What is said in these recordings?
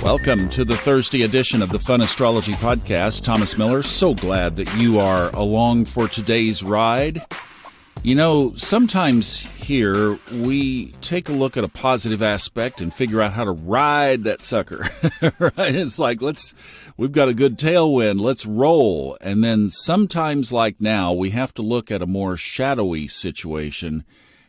Welcome to the Thursday edition of the Fun Astrology Podcast. Thomas Miller, so glad that you are along for today's ride. You know, sometimes here we take a look at a positive aspect and figure out how to ride that sucker, right? It's like, we've got a good tailwind, let's roll. And then sometimes like now, we have to look at a more shadowy situation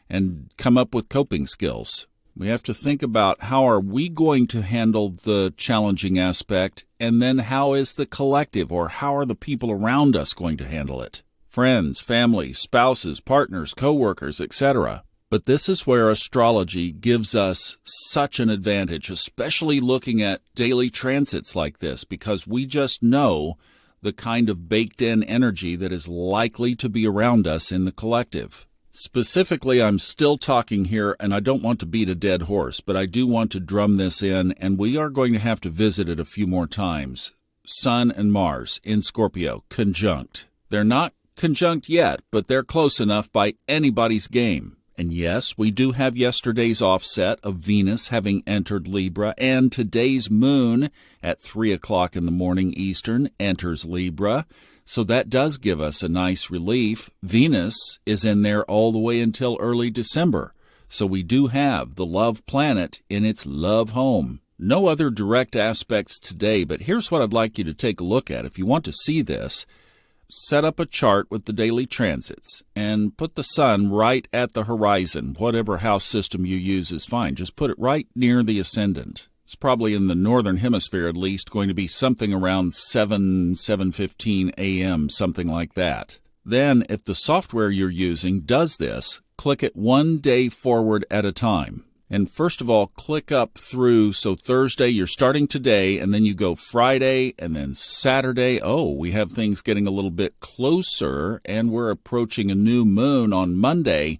and come up with coping skills. We have to think about how are we going to handle the challenging aspect, and then how is the collective, or how are the people around us going to handle it? Friends, family, spouses, partners, coworkers, etc. But this is where astrology gives us such an advantage, especially looking at daily transits like this, because we just know the kind of baked-in energy that is likely to be around us in the collective. Specifically, I'm still talking here, and I don't want to beat a dead horse, but I do want to drum this in, and we are going to have to visit it a few more times. Sun and Mars in Scorpio, conjunct. They're not conjunct yet, but they're close enough by anybody's game. And yes, we do have yesterday's offset of Venus having entered Libra, and today's moon at 3 o'clock in the morning Eastern enters Libra. So that does give us a nice relief. Venus is in there all the way until early December. So we do have the love planet in its love home. No other direct aspects today, but here's what I'd like you to take a look at. If you want to see this, set up a chart with the daily transits and put the sun right at the horizon. Whatever house system you use is fine. Just put it right near the ascendant. It's probably in the northern hemisphere at least going to be something around 7:15 a.m., something like that. Then, if the software you're using does this, click it one day forward at a time. And first of all, click up through, so Thursday, you're starting today, and then you go Friday, and then Saturday. Oh, we have things getting a little bit closer, and we're approaching a new moon on Monday.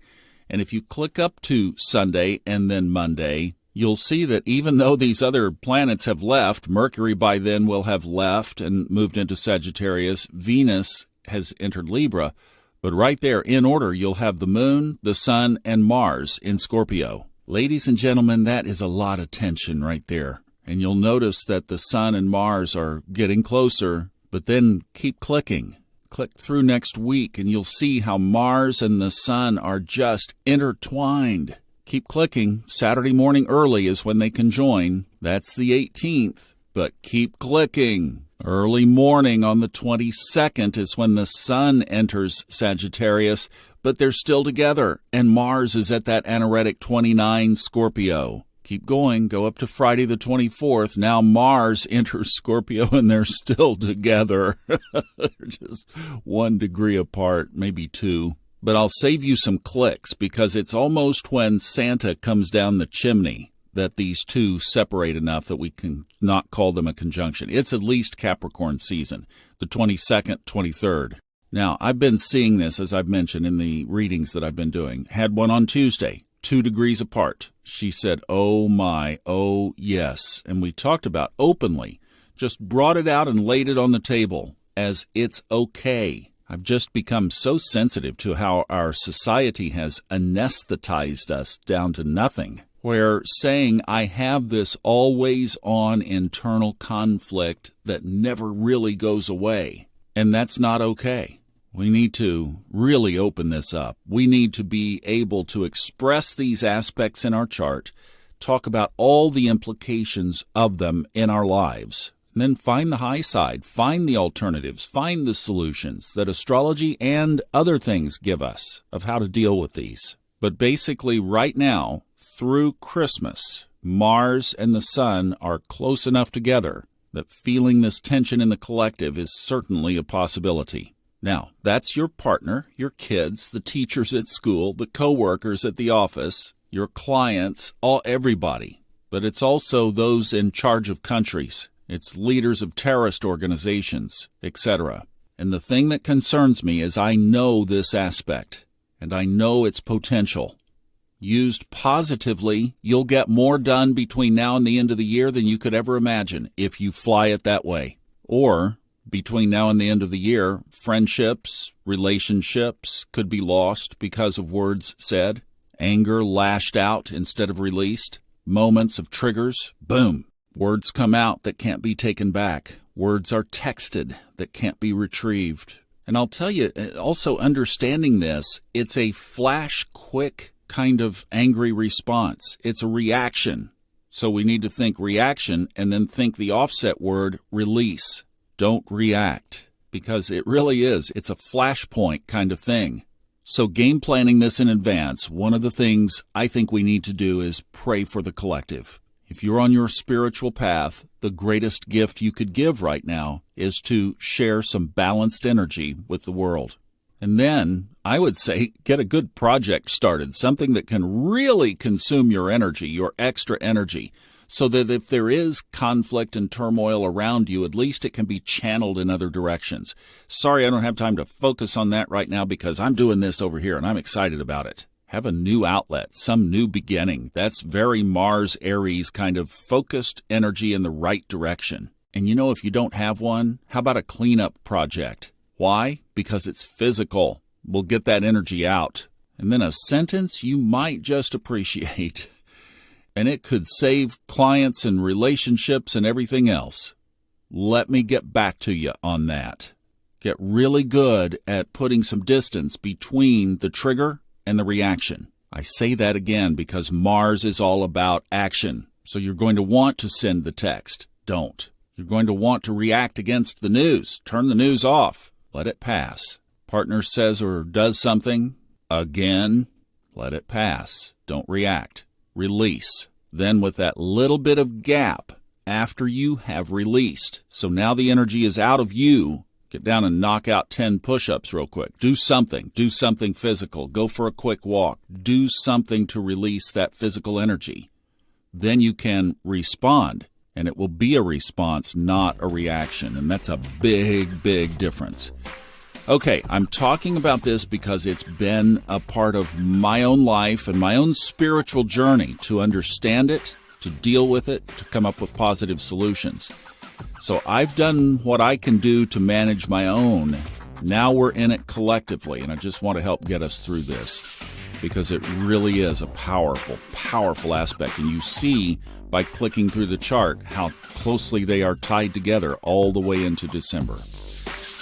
And if you click up to Sunday and then Monday, you'll see that even though these other planets have left, Mercury by then will have left and moved into Sagittarius, Venus has entered Libra, but right there in order, you'll have the moon, the sun, and Mars in Scorpio. Ladies and gentlemen, that is a lot of tension right there. And you'll notice that the sun and Mars are getting closer, but then keep clicking. Click through next week and you'll see how Mars and the sun are just intertwined. Keep clicking. Saturday morning early is when they can join. That's the 18th. But keep clicking. Early morning on the 22nd is when the sun enters Sagittarius, but they're still together, and Mars is at that anaretic 29 Scorpio. Keep going. Go up to Friday the 24th. Now Mars enters Scorpio, and they're still together. They're just 1 degree apart, maybe 2. But I'll save you some clicks because it's almost when Santa comes down the chimney that these two separate enough that we can not call them a conjunction. It's at least Capricorn season, the 22nd, 23rd. Now, I've been seeing this, as I've mentioned, in the readings that I've been doing. Had one on Tuesday, 2 degrees apart. She said, oh my, oh yes. And we talked about openly, just brought it out and laid it on the table as it's okay. I've just become so sensitive to how our society has anesthetized us down to nothing, where saying I have this always-on internal conflict that never really goes away, and that's not okay. We need to really open this up. We need to be able to express these aspects in our chart, talk about all the implications of them in our lives. And then find the high side, find the alternatives, find the solutions that astrology and other things give us of how to deal with these. But basically right now, through Christmas, Mars and the sun are close enough together that feeling this tension in the collective is certainly a possibility. Now, that's your partner, your kids, the teachers at school, the coworkers at the office, your clients, everybody. But it's also those in charge of countries. It's leaders of terrorist organizations, etc. And the thing that concerns me is I know this aspect, and I know its potential. Used positively, you'll get more done between now and the end of the year than you could ever imagine if you fly it that way. Or, between now and the end of the year, friendships, relationships could be lost because of words said, anger lashed out instead of released, moments of triggers, boom. Words come out that can't be taken back. Words are texted that can't be retrieved. And I'll tell you, also understanding this, it's a flash quick kind of angry response. It's a reaction. So we need to think reaction and then think the offset word release. Don't react, because it really is. It's a flashpoint kind of thing. So game planning this in advance, one of the things I think we need to do is pray for the collective. If you're on your spiritual path, the greatest gift you could give right now is to share some balanced energy with the world. And then, I would say, get a good project started, something that can really consume your energy, your extra energy, so that if there is conflict and turmoil around you, at least it can be channeled in other directions. Sorry, I don't have time to focus on that right now because I'm doing this over here and I'm excited about it. Have a new outlet, some new beginning. That's very Mars, Aries kind of focused energy in the right direction. And you know, if you don't have one, how about a cleanup project? Why? Because it's physical. We'll get that energy out. And then a sentence you might just appreciate. And it could save clients and relationships and everything else. Let me get back to you on that. Get really good at putting some distance between the trigger and the reaction. I say that again because Mars is all about action. So you're going to want to send the text. Don't. You're going to want to react against the news. Turn the news off. Let it pass. Partner says or does something, again, let it pass. Don't react. Release. Then with that little bit of gap after you have released, so now the energy is out of you, get down and knock out 10 push-ups real quick. Do something physical. Go for a quick walk. Do something to release that physical energy. Then you can respond, and it will be a response, not a reaction, and that's a big, big difference. Okay, I'm talking about this because it's been a part of my own life and my own spiritual journey to understand it, to deal with it, to come up with positive solutions. So I've done what I can do to manage my own. Now we're in it collectively, and I just want to help get us through this because it really is a powerful, powerful aspect. And you see by clicking through the chart how closely they are tied together all the way into December.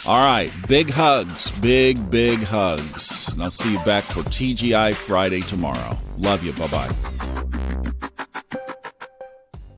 All right, big hugs, big, big hugs. And I'll see you back for TGI Friday tomorrow. Love you. Bye-bye.